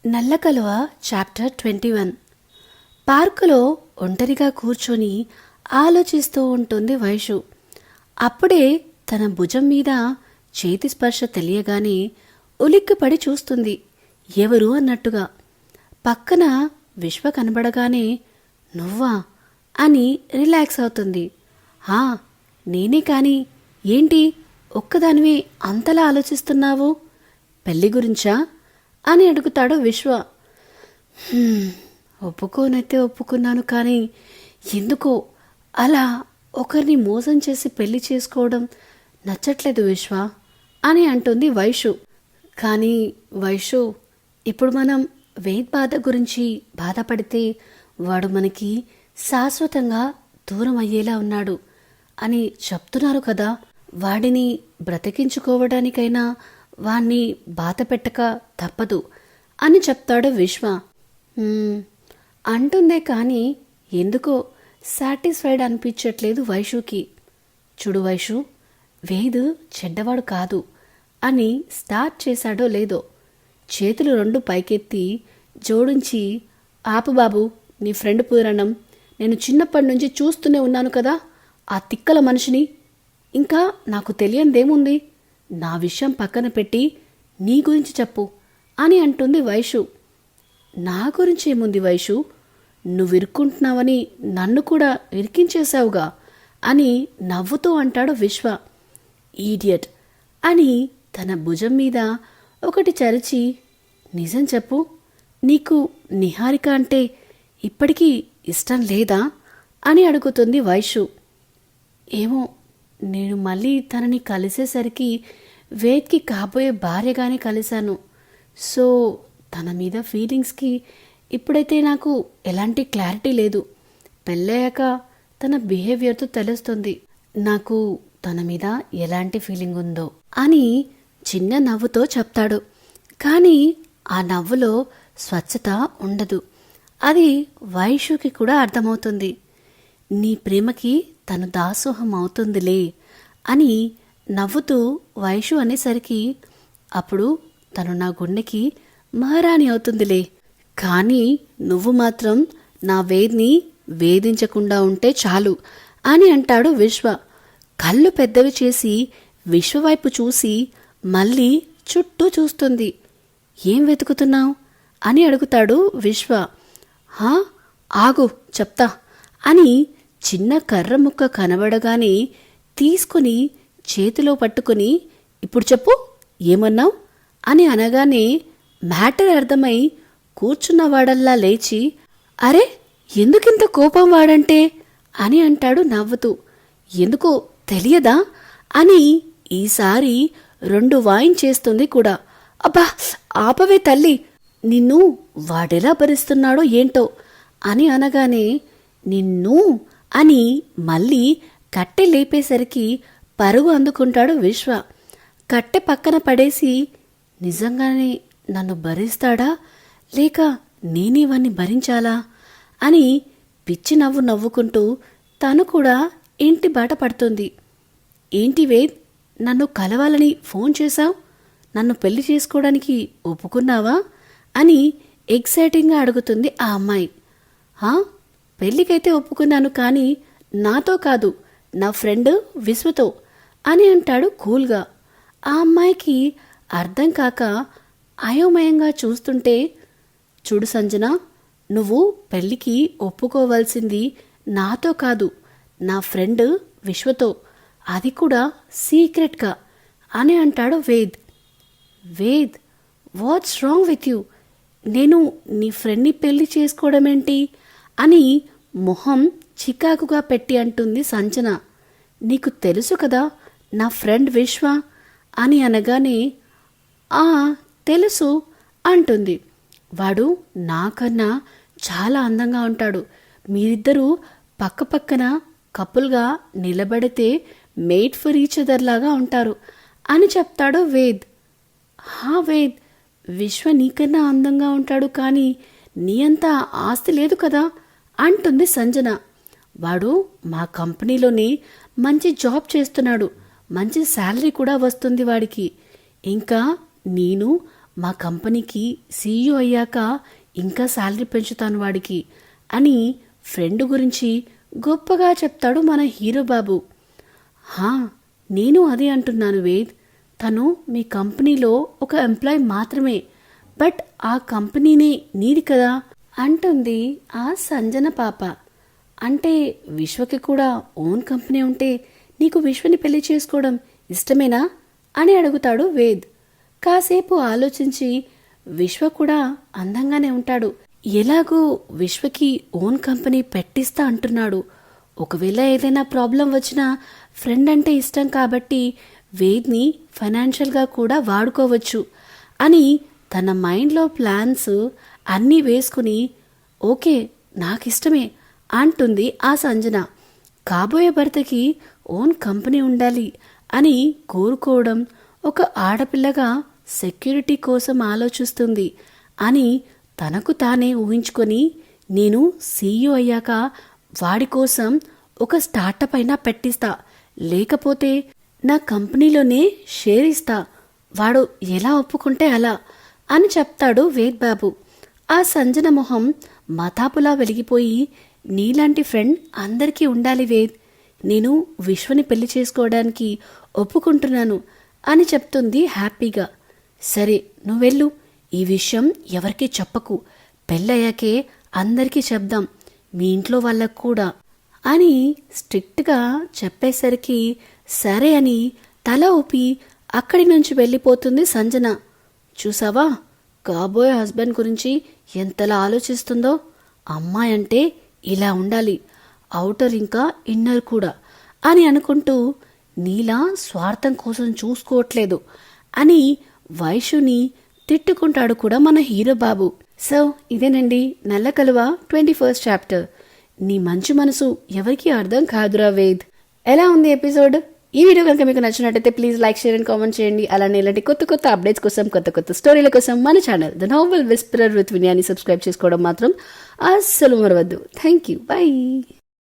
నల్లకలువ chapter 21. పార్కులో ఒంటరిగా కూర్చొని ఆలోచిస్తూ ఉంటుంది వైషు. అప్పుడే తన భుజం మీద చేతి స్పర్శ తెలియగానే ఉలిక్కిపడి చూస్తుంది. ఎవరు అన్నట్టుగా. పక్కన విశ్వ కనబడగానే నువ్వా అని రిలాక్స్ అవుతుంది. నేనే కాని ఏంటి ఒక్కదానివి అంతలా ఆలోచిస్తున్నావు? పెళ్లి గురించా అని అడుగుతాడు విశ్వ. ఒప్పుకోనైతే ఒప్పుకున్నాను, కానీ ఎందుకో అలా ఒకరిని మోసం చేసి పెళ్లి చేసుకోవడం నచ్చట్లేదు విశ్వ అని అంటుంది వైషు. కానీ వైషు, ఇప్పుడు మనం వేద్ బాధ గురించి బాధపడితే వాడు మనకి శాశ్వతంగా దూరం అయ్యేలా ఉన్నాడు అని చెప్తున్నారు కదా. వాడిని బ్రతికించుకోవడానికైనా వాణ్ణి బాధ పెట్టక తప్పదు అని చెప్తాడు విశ్వ. అంటుందే కానీ ఎందుకో సాటిస్ఫైడ్ అనిపించట్లేదు వైషుకి. చూడు వైషు, వేద్ చెడ్డవాడు కాదు అని స్టార్ట్ చేశాడో లేదో చేతులు రెండు పైకెత్తి జోడించి, ఆపు బాబు నీ ఫ్రెండ్ పురాణం. నేను చిన్నప్పటి నుంచి చూస్తూనే ఉన్నాను కదా ఆ తిక్కల మనిషిని. ఇంకా నాకు తెలియనిదేముంది? నా విషయం పక్కన పెట్టి నీ గురించి చెప్పు అని అంటుంది వైషు. నా గురించి ఏముంది వైషు? నువ్వు ఇరుక్కుంటున్నావని నన్ను కూడా ఇరికించేశావుగా అని నవ్వుతూ అంటాడు విశ్వ. ఈడియట్ అని తన భుజం మీద ఒకటి చరిచి, నిజం చెప్పు, నీకు నిహారిక అంటే ఇప్పటికీ ఇష్టం లేదా అని అడుగుతుంది వైషు. ఏమో, నేను మళ్ళీ తనని కలిసేసరికి వేద్కి కాబోయే భార్యగానే కలిశాను. సో తన మీద ఫీలింగ్స్కి ఇప్పుడైతే నాకు ఎలాంటి క్లారిటీ లేదు. పెళ్ళయ్యాక తన బిహేవియర్తో తెలుస్తుంది నాకు తన మీద ఎలాంటి ఫీలింగ్ ఉందో అని చిన్న నవ్వుతో చెప్తాడు. కానీ ఆ నవ్వులో స్వచ్ఛత ఉండదు. అది వైషుకి కూడా అర్థమవుతుంది. నీ ప్రేమకి తను దాసోహం అవుతుందిలే అని నవ్వుతూ వైషు అనేసరికి, అప్పుడు తను నా గుండెకి మహారాణి అవుతుందిలే. కానీ నువ్వు మాత్రం నా వేద్ని వేధించకుండా ఉంటే చాలు అని అంటాడు విశ్వ. కళ్ళు పెద్దవి చేసి విశ్వ వైపు చూసి మళ్ళీ చుట్టూ చూస్తుంది. ఏం వెతుకుతున్నావు అని అడుగుతాడు విశ్వ. ఆగు చెప్తా అని చిన్న కర్ర ముక్క కనబడగానే తీసుకుని చేతిలో పట్టుకుని, ఇప్పుడు చెప్పు ఏమన్నావు అని అనగానే మ్యాటర్ అర్థమై కూర్చున్నవాడల్లా లేచి, అరే ఎందుకింత కోపం వాడంటే అని అంటాడు నవ్వుతూ. ఎందుకో తెలియదా అని ఈసారి 2 వాయించేస్తుంది కూడా. అబ్బా ఆపవే తల్లి, నిన్ను వాడెలా భరిస్తున్నాడో ఏంటో అని అనగానే నిన్ను అని మళ్ళీ కట్టె లేపేసరికి పరుగు అందుకుంటాడు విశ్వ. కట్టె పక్కన పడేసి, నిజంగానే నన్ను భరిస్తాడా లేక నేనేవాన్ని భరించాలా అని పిచ్చి నవ్వు నవ్వుకుంటూ తను కూడా ఇంటి బాట పడుతుంది. ఏంటి వేద్, నన్ను కలవాలని ఫోన్ చేశావు? నన్ను పెళ్లి చేసుకోవడానికి ఒప్పుకున్నావా అని ఎక్సైటింగ్గా అడుగుతుంది ఆ అమ్మాయి. పెళ్ళికైతే ఒప్పుకున్నాను, కానీ నాతో కాదు, నా ఫ్రెండ్ విశ్వతో అని అంటాడు కూల్గా. ఆ అమ్మాయికి అర్థం కాక అయోమయంగా చూస్తుంటే, చూడు సంజన, నువ్వు పెళ్ళికి ఒప్పుకోవాల్సింది నాతో కాదు, నా ఫ్రెండ్ విశ్వతో, అది కూడా సీక్రెట్గా అని అంటాడు Ved. Ved, what's wrong with you? నేను నీ ఫ్రెండ్ని పెళ్లి చేసుకోవడం ఏంటి అని మొహం చికాకుగా పెట్టి అంటుంది సంజన. నీకు తెలుసు కదా నా ఫ్రెండ్ విశ్వ అని అనగానే, తెలుసు అంటుంది. వాడు నాకన్నా చాలా అందంగా ఉంటాడు. మీరిద్దరూ పక్కపక్కన కపుల్గా నిలబడితే మేడ్ ఫర్ ఈచ్ అదర్ లాగా ఉంటారు అని చెప్తాడు వేద్. వేద్, విశ్వ నీకన్నా అందంగా ఉంటాడు, కానీ నీ అంతా ఆస్తి లేదు కదా అంటుంది సంజన. వాడు మా కంపెనీలోనే మంచి జాబ్ చేస్తున్నాడు, మంచి శాలరీ కూడా వస్తుంది వాడికి. ఇంకా నేను మా కంపెనీకి సీఈఓ అయ్యాక ఇంకా శాలరీ పెంచుతాను వాడికి అని ఫ్రెండ్ గురించి గొప్పగా చెప్తాడు మన హీరో బాబు. హా, నేను అదే అంటున్నాను వేద్. తను మీ కంపెనీలో ఒక ఎంప్లాయ్ మాత్రమే, బట్ ఆ కంపెనీనే నీది కదా అంటుంది ఆ సంజన పాప. అంటే విశ్వకి కూడా ఓన్ కంపెనీ ఉంటే నీకు విశ్వని పెళ్లి చేసుకోవడం ఇష్టమేనా అని అడుగుతాడు వేద్. కాసేపు ఆలోచించి విశ్వ కూడా అందంగానే ఉంటాడు, ఎలాగూ విశ్వకి ఓన్ కంపెనీ పెట్టిస్తా అంటున్నాడు, ఒకవేళ ఏదైనా ప్రాబ్లం వచ్చినా ఫ్రెండ్ అంటే ఇష్టం కాబట్టి వేద్ని ఫైనాన్షియల్గా కూడా వాడుకోవచ్చు అని తన మైండ్లో ప్లాన్స్ అన్నీ వేసుకుని ఓకే నాకిష్టమే అంటుంది ఆ సంజన. కాబోయే భర్తకి ఓన్ కంపెనీ ఉండాలి అని కోరుకోవడం ఒక ఆడపిల్లగా సెక్యూరిటీ కోసం ఆలోచిస్తుంది అని తనకు తానే ఊహించుకొని నేను సీఈఓ అయ్యాక వాడి కోసం ఒక స్టార్టప్ అయినా పెట్టిస్తా, లేకపోతే నా కంపెనీలోనే షేర్ ఇస్తా, వాడు ఎలా ఒప్పుకుంటే అలా అని చెప్తాడు వేద్ బాబు. ఆ సంజన మొహం మతాపులా వెలిగిపోయి నీలాంటి ఫ్రెండ్ అందరికీ ఉండాలి వేద్, నేను విశ్వని పెళ్లి చేసుకోవడానికి ఒప్పుకుంటున్నాను అని చెప్తుంది హ్యాపీగా. సరే నువ్వెళ్ళు, ఈ విషయం ఎవరికీ చెప్పకు, పెళ్ళయ్యాకే అందరికీ చెప్దాం, మీ ఇంట్లో వాళ్ళకు కూడా అని స్ట్రిక్ట్గా చెప్పేసరికి సరే అని తల ఊపి అక్కడి నుంచి వెళ్ళిపోతుంది సంజన. చూసావా కాబోయే హస్బెండ్ గురించి ఎంతలా ఆలోచిస్తుందో, అమ్మాయి అంటే ఇలా ఉండాలి, ఔటర్ ఇంకా ఇన్నర్ కూడా అని అనుకుంటూ నీలా స్వార్థం కోసం చూసుకోవట్లేదు అని వైషుని తిట్టుకుంటాడు కూడా మన హీరో బాబు. సో ఇదేనండి నల్ల కలువ 21st చాప్టర్. నీ మంచి మనసు ఎవరికీ అర్థం కాదురా వేద్. ఎలా ఉంది ఎపిసోడ్? ఈ వీడియో కనుక మీకు నచ్చినట్టయితే please like, share and comment చేయండి. అలానే ఇలాంటి కొత్త కొత్త అప్డేట్స్ కోసం, కొత్త కొత్త స్టోరీల కోసం మన channel the novel whisperer with వినయాని సబ్స్క్రైబ్ చేసుకోవడం మాత్రం అస్సలు మరవద్దు. Thank you, by.